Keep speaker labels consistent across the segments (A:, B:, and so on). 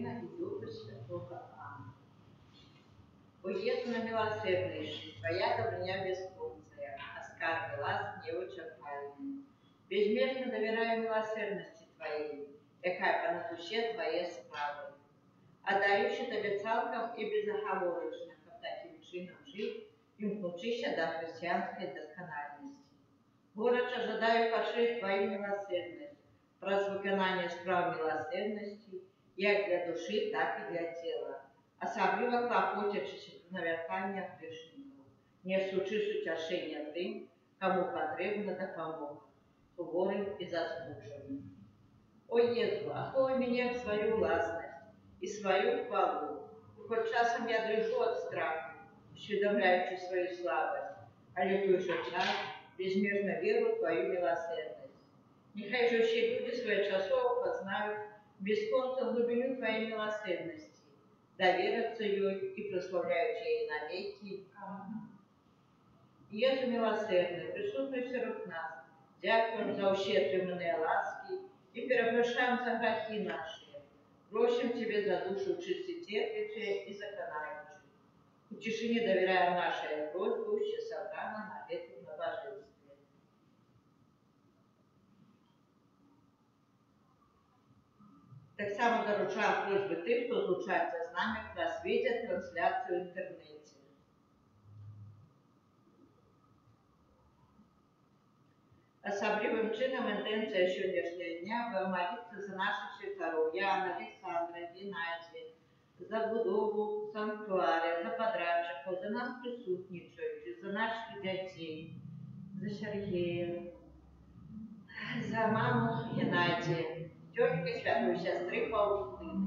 A: Сына и Духа Святого. Аминь. О Єсмя милосерднейший, Твоя доброня бесконцая, оскарби ласк неочерпальный. Безмерно доверяю милосердности Твоей, яка по на душе Твоей справи. Отдаючи Тебе цілком і безоговорочно, как таким чином жить, імкнучися до християнської доскональності. Горячо жадаю поширити Твою милосердність, про виконання справ милосердності, як для душі, так і для тіла. Особливо клопотячись про навертання грішників, несучи утешення тим, кому потрібна допомога, хворим і засмученим. О Єзу, охой мене в свою власність і свою хвалу. Хоть часом я дрожу от страху, усвідомляючи свою слабость, але в той же час безмежно віру в Твою милосердність. Нехай же всі люди своєчасово познають безконечну глибину Твоєї милосердності, довіряться їй і прославляють її навіки. Амінь. Єзу милосердний, присутній серед нас, дякуємо за ущедрі мене ласки і перепрошаємо за грехи наші. Просим Тебе за душу чистотерпящие и законающие. В тишине доверяем нашей просьбу, ще собрано на этом набожестве. Так само доручаю просьби тих, хто злучається з нами, просвітять трансляцію в інтернеті. Особливим чином інтенція сьогоднішнього дня – молитися за наших святорів Яна, Олександра, Геннадія, за будову санктуаря, за подрядчиків, за нас присутнічуючих, за наших дітей, за Сергія, за маму Геннадія, тітки святої сестри Паустини.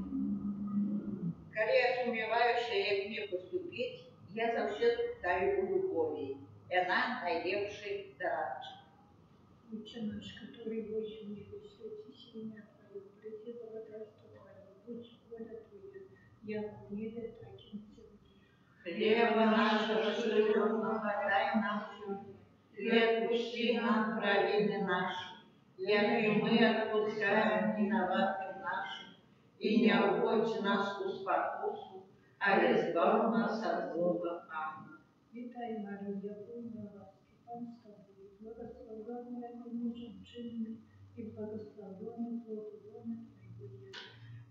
A: Коли я сумніваюся, як мені поступити, я завжди питаю у любові, і вона найліпший дорадчик.
B: Отче наш, который будешь в небе, святись имя Твое, приди царство Твое, будь воля Твоя, як в небе, так и на земле.
A: Хлеба нашего насущного дай нам сегодня, и отпусти нам провины наши, як и мы отпускаем виноватым нашим, и не уводь нас в спокусу, а избавь нас от злого. Аминь.
B: Витай, Мария, полная ласки, Пан с тобой, благословенная ты между женщинами, и благословенный плод лона Твоего.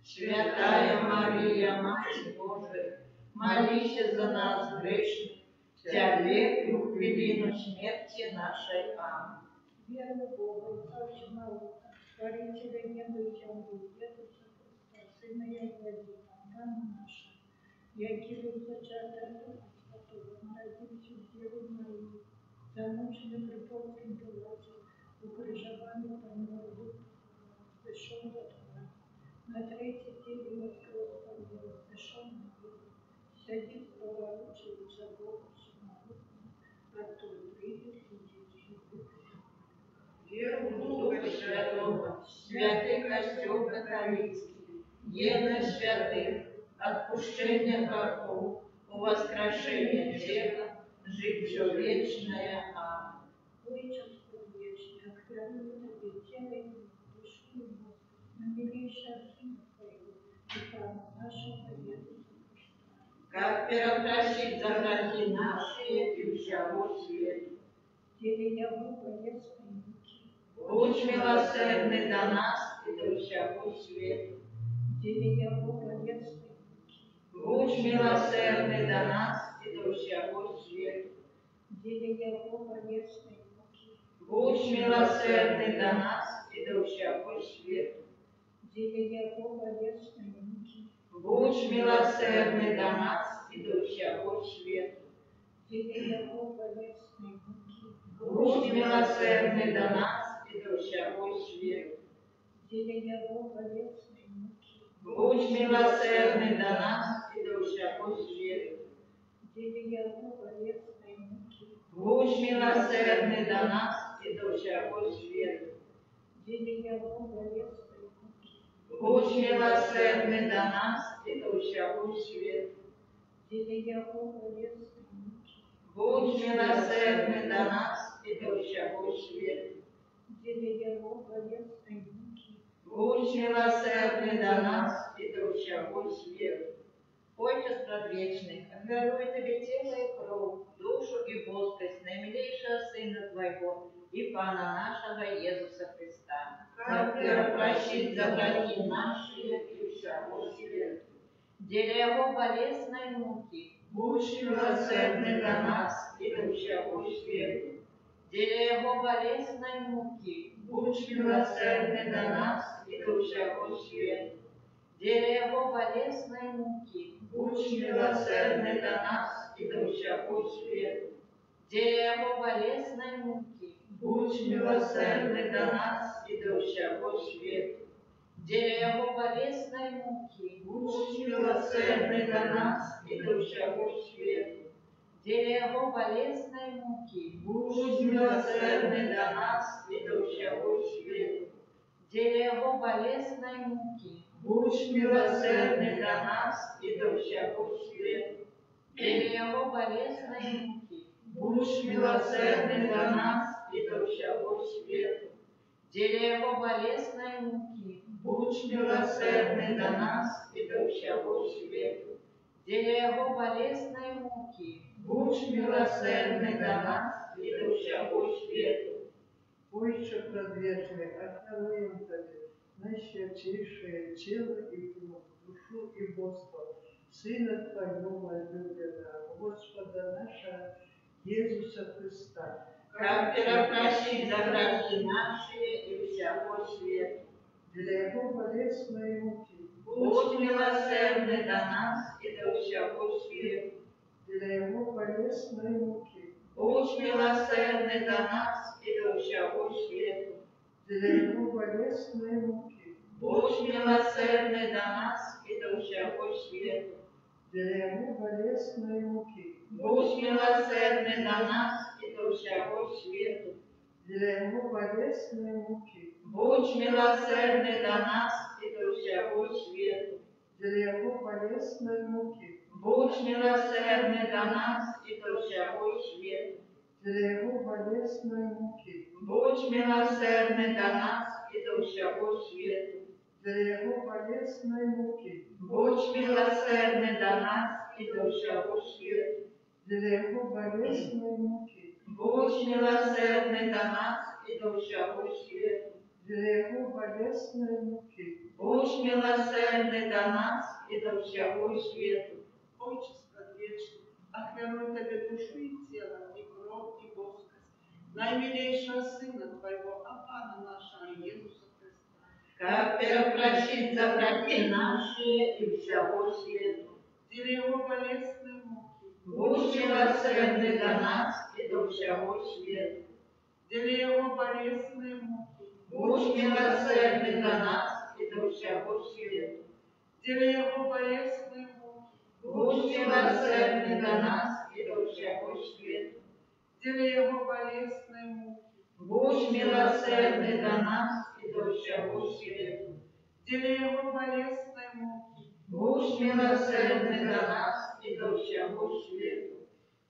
A: Святая Мария, Матерь Божия, молись за нас грешных, вся век и в хвилину смерти нашей. Аминь.
B: Веру в Бога, Отца Всемогущего, Творителя неба и земли, Иисуса Христа, Сына Его, Ангана наша, який був зачатий Духа Святого, народився в Діві Марії, замучений при Понтії Пилаті, укрижований по народу, зійшов до Твора. На третій день воскрес помер, зійшов на небо, сидить праворуч за Богом Всемогутнім, оттуда прийде судити живих.
A: Веру в Духа Святого, святый Костел Католицкий, едность святых, отпущение грехов, воскрешение тела, житие вечное. Аминь.
B: Отчество вечное, храню Тебе тело и душу его, на милейшее Сына Твоего, и Пана нашего Иисуса Христа.
A: Как перепросить за грехи наши и всего света.
B: Теле Его полезной муки,
A: Будь милосердный до нас и до всего света.
B: теле Его полезной муки,
A: Будь милосердный до нас и до всего света.
B: теле Его полезной муки,
A: Будь милосердный до нас и до всего света.
B: теле Его полезной муки,
A: Будь милосердный до нас и до всего света.
B: теле Его полезной муки,
A: Будь милосердный до нас и до всего света.
B: теле Его полезной муки,
A: Будь милосердный до нас и до всего света.
B: теле Его полезной муки,
A: Будь милосердный до нас и до всего света.
B: теле Его полезной муки,
A: Будь милосердный до нас и до всего света.
B: теле Его полезной муки,
A: Будь милосердный до нас и до всего света.
B: теле Его полезной муки,
A: Будь милосердный до нас и до всего света. Отче предвечный, даруй Тебе тело и кровь, душу и плоскость наимилейшего Сына Твоего и Пана нашего Иисуса Христа, как прощить за грехи наши и всего света. Деля Его болезной муки, будь милосердный до нас и до всего света. Деля Его болезной муки, будь милосердный до нас и до всего света. Деля Его болезной муки, будь милосердный до нас и до всего света. Деля Его болезной муки, будь милосердный до нас и до всего света. Деля Его болезной муки, будь милосердный до нас и до всего света. Деля Его болезной муки, будь милосердный до нас и до всего света. Деля Его болезной муки, будь милосердный до нас и до всего света. Деля Его болезной муки, будь милосердный до нас и до всего света. Деля Его болезной муки, будь милосердный до нас и до всего света. Деля Его болезной муки, будь милосердный до нас и до всего света.
C: Отче предвечный, отдаруем Тебе наисвятейшее тело и кровь, душу и божество Сына Твоего возлюбленного, Господа нашего Иисуса Христа,
A: Как прощить за грехи наши и всего света.
C: для Его болезной муки,
A: Будь милосердный до нас и до всего света.
C: для Его болезной муки,
A: Будь милосердный до нас и до всего света.
C: для Его болезной муки,
A: Будь милосердный до нас и до всего света.
C: для Его болезной муки,
A: Будь милосердный до нас и до всего света.
C: для Его болезной муки,
A: Будь милосердный до нас и до всего света.
C: для Его болезной муки,
A: Будь милосердный до нас и до всего света.
C: для Его болезной муки,
A: Будь милосердный до нас и до всего света.
C: для Его болезной муки,
A: Будь милосердный до нас и до всего света.
C: для Его болезной муки,
A: Будь милосердный до нас и до всего света.
C: для Его болезной муки,
A: Будь милосердный до нас и до всего света.
D: Отче предвечный, охраняй Тебе душу и тело, и кровь, и плоскость наимилейшего Сына Твоего, а Пана нашего Иисуса Христа,
A: Как прощить за грехи наши и всего света.
D: деля Его болезной муки,
A: Будь милосердный до нас и до всего света.
D: деля Его болезной муки,
A: Будь милосердный до нас и до всего света.
D: деля Его болезной муки,
A: Будь милосердный до нас и до всего света.
D: деля Его болезной муки,
A: Будь милосердный до нас и до всего света.
D: деля Его болезной муки,
A: Будь милосердный до нас и до всего света.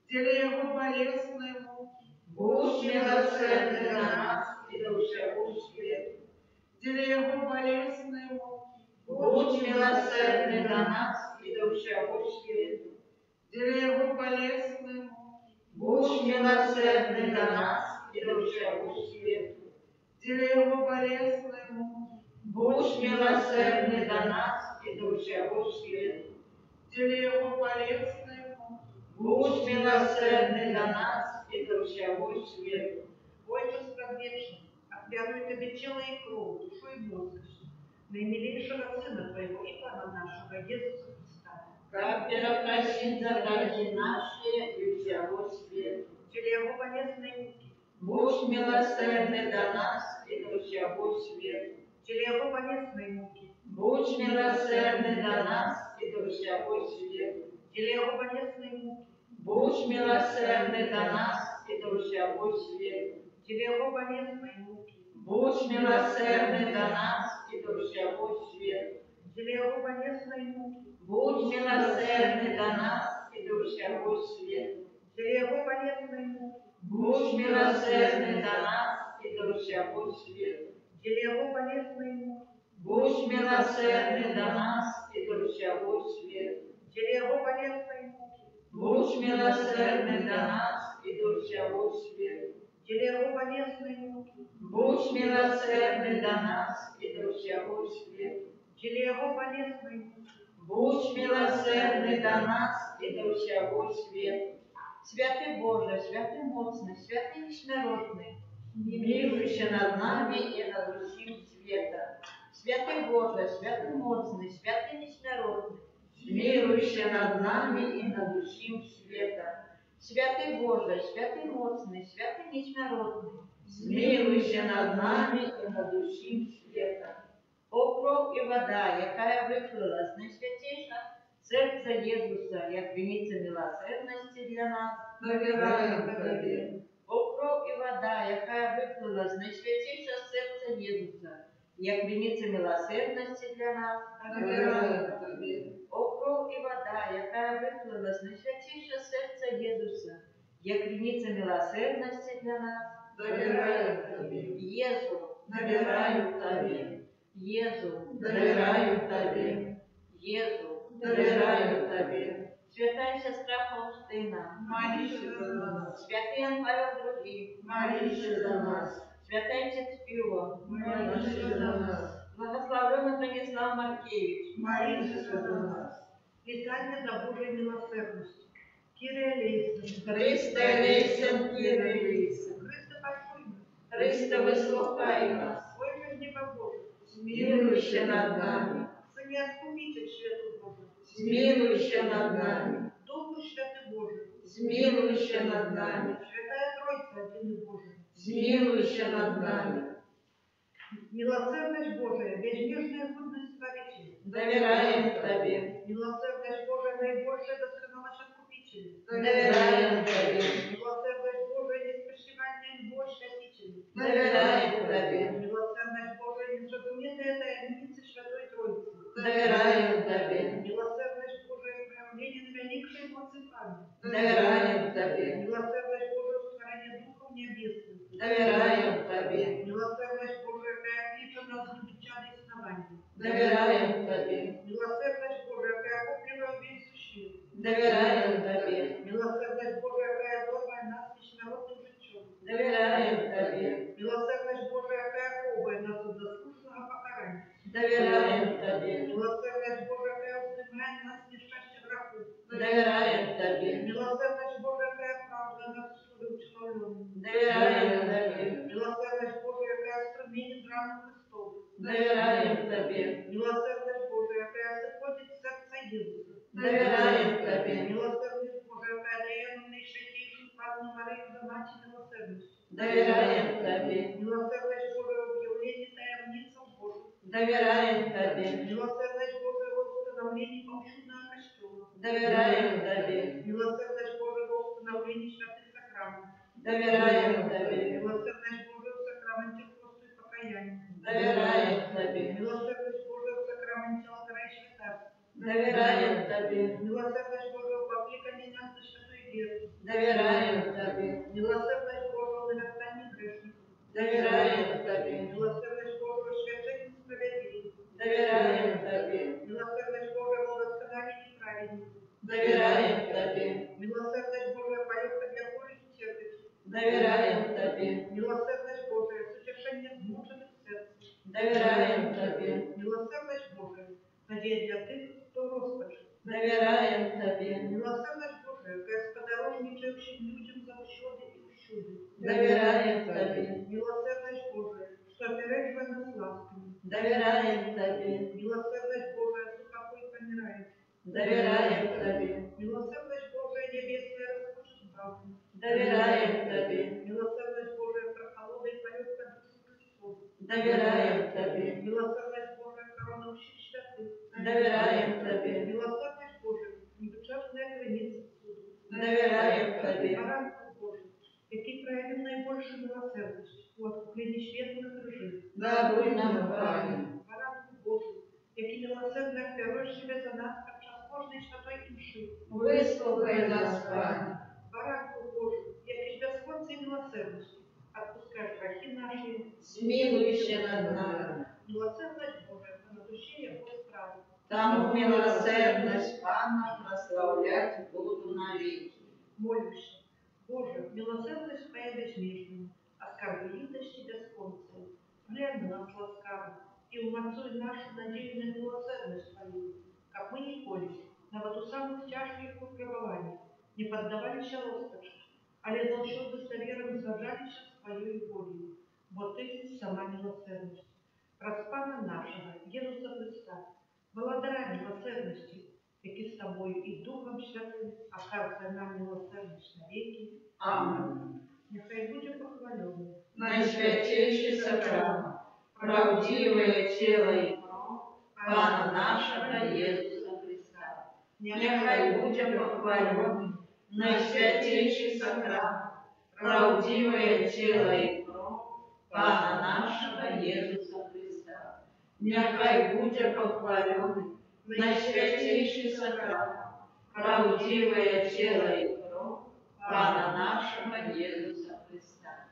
D: деля Его болезной муки,
A: Будь милосердный до нас и до всего света.
D: деля Его болезной муки,
A: Будь милосердный до нас и до всего света.
D: деля Его болезной муки,
A: Будь милосердный до нас и до всего света.
D: деля Его болезной муки,
A: Будь милосердный до нас и до всего света.
D: деля Его болезной муки,
A: Будь милосердный до нас и до всего света.
E: Отче предвечный, отдаруй Тебе тело и кровь, душу и плоскость наимилейшего Сына Твоего и Пана нашего Иисуса Христа,
A: Как прощить за грехи наши и всего света.
E: деля Его болезной муки,
A: Будь милосердный до нас и до всего света.
E: деля Его болезной муки,
A: Будь милосердный до нас и до всего света.
E: деля Его болезной муки,
A: Будь милосердный до нас и до всего света.
E: деля Его болезной муки,
A: Будь милосердный до нас и до всего света.
E: деля Его болезной муки,
A: Будь милосердный до нас и до всего света.
E: деля Его болезной муки,
A: Будь милосердный до нас и до всего света.
E: деля Его болезной муки,
A: Будь милосердный до нас и до всего света.
E: Через Его болезные муки,
A: Будь милосердный до нас и до всего света.
E: через Его болезные муки,
A: Будь милосердный до нас и до всего света.
E: через Его болезные муки,
A: Будь милосердный до нас и до всего света. Святый Боже, святый моцный, святый несмиротный, милуйся над нами и над усим света. Святый Боже, святый моцный, святый несмиротный, милуйся над нами и над усим света. Святый Боже, святый моцный, святый несмиротный, милуйся над нами и над усим света. О кров і вода, яка виклила з найсвятіша серця Єзуса, як віниця милосердності для нас, довіряємо Тобі. О кров і вода, яка виклила з найсвятіша серця Єзуса, як віниця милосердності для нас, довіряємо Тобі. О кров і вода, яка виклила з найсвятіша серця Єзуса, як віниця милосердності для нас, довіряємо Тобі. Єзу, довіряю Тобі. Єзу, довіряю Тобі. Єзу, довіряю Тобі. Святая сестра Фаустина,
D: Молись за нас.
A: святий Ян Павел II,
D: Молись за нас.
A: святая отец Пио,
D: Молись за нас.
A: благословенный Бронислав Маркевич,
D: Молись за нас.
E: Летание за Божьей милосердностью. Кирия Лейсен,
A: Христе Лейсен, Кире Лейсен,
E: Христе большой,
A: Христе вислухай нас,
E: свой жизни Божий,
A: змилуйся над нами,
E: Сыне Откупитель Свету Божий,
A: змилуйся над нами,
E: Духу Святый Божий,
A: змилуйся над нами,
E: Святая Троица, Один и Божий,
A: змилуйся над нами.
E: милосердность Божия, безмежная годность Творителя,
A: Доверяем Тебе,
E: милосердность Божия, наибольшая досконалость Откупителя,
A: доверяем Тебе,
E: милосердность Божия, неспрещевание больше Отителя,
A: доверяем Тебе,
E: милосердность Божия, незапомненная таинница Святой Троицы,
A: доверяем Тебе,
E: милосердность Божия, проявление наивеликшей моцы памяти,
A: доверяем Тебе,
E: милосердность Божия, устроение Духов Небесных,
A: доверяем Тебе,
E: милосердность Божия, какая клича нас в обещанные основания,
A: доверяем Тебе,
E: милосердность Божия, какая охопливая весь существ,
A: доверяем Тебе,
E: милосердность Божия, какая добрая нас международным житьем,
A: доверяем Тебе,
E: милосердность Божия, какая ковая нас от заслуженного покарания,
A: доверяем Тебе,
E: милосердность Божия, какая устремляет нас в несчастье врагу,
A: доверяем Тебе,
E: милосердность Божия, какая правда нас всюду установлена,
A: доверяем Тебе,
E: милосердность Божия, какая стремление драных Христов,
A: доверяем Тебе,
E: милосердность Божия, какая заходит в сердце Иисуса,
A: доверяем Тебе,
E: милосердность Божия, какая дает нам наишвятейшую Панну Марию за мать милосердности,
A: доверяем Тебе,
E: милосердность Божия в объявлении таямницам Божьим,
A: доверяем Тебе,
E: милосердность Божия в установлении повсюдного костела,
A: доверяем Тебе,
E: милосердность Божия в установлении святых сакраментов,
A: доверяем Тебе,
E: милосердность Божия в сакраменте просто и покаяния,
A: доверяем Тебе,
E: милосердность Божия в сакраменте алтаря и святарства,
A: доверяем Тебе,
E: милосердность Божия в покликании нас до святой веры,
A: доверяем Тебе,
E: милосердность Божия в наверстании грешников,
A: доверяем Тебе,
E: милосердность Божия в священии справедливых,
A: доверяем Тебе,
E: милосердность Божия в восстановлении праведников,
A: доверяем Тебе,
E: милосердность Божия полегка для пользы терпящих,
A: доверяем Тебе,
E: милосердность Божия с утешением смученных сердцем,
A: доверяем Тебе,
E: милосердность Божия надея для тех, кто роскошь,
A: доверяем Тебе,
E: милосердность Божия господарожничающим людям за ущёды и ущуды,
A: доверяем Тебе,
E: милосердность Божия, что опереживая нас ласками,
A: доверяем Тебе,
E: милосердность Божия, сухопой помирает,
A: доверяем Тебе,
E: милосердность Божия, небесная роскошь избавлена,
A: доверяем Тебе,
E: милосердность Божия, прохолода и полётка души Христов,
A: доверяем Тебе,
E: милосердность Божия, корона ущих святых,
A: доверяем Тебе,
E: милосердность Божия, невычерпная граница суду,
A: доверяем Тебе,
E: Баранку Божий, який проявив найбільшу милосердність у откупленні світу на крижі,
A: да будь нам пам'ять,
E: Баранку Божий, який милосердно впервые себе за нас під час кожної святої іншої,
A: вислухай нас, Пане,
E: Баранку Божий, який з безконцей милосердності відпускаєш гріхи наші,
A: змилуйся над нами,
E: милосердність Божа, душі його справи.
A: Тому милосердність Пана прославлять буду навіки.
E: Молюще, Боже, милосердность Твоя безмежная, оскорбленности бесконцей. Глянь на нас ласкаво и умацуй нашу надею на милосердность Твою, как мы николи на вот у самых тяжких выпробований не поддавались роскоши, але заўсёды с верой сражались с Твоей волей, бо Ты сама милосердность. Праз Пана нашего, Иисуса Христа, благодаря милосердности, які з Тобою і Духом Святим, оказує нам милосердність навіки.
A: Аминь.
E: Нехай буде похвалений
A: Наисвятейший сакрам, правдивое тело и кровь Пана нашего Иисуса Христа. Нехай будет похвален наисвятейший сакрам, правдивое тело и кровь Пана нашего Иисуса Христа. Нехай будет похвален наисвятейший сакрам, правдивое тело и кровь Пана нашего Иисуса Христа.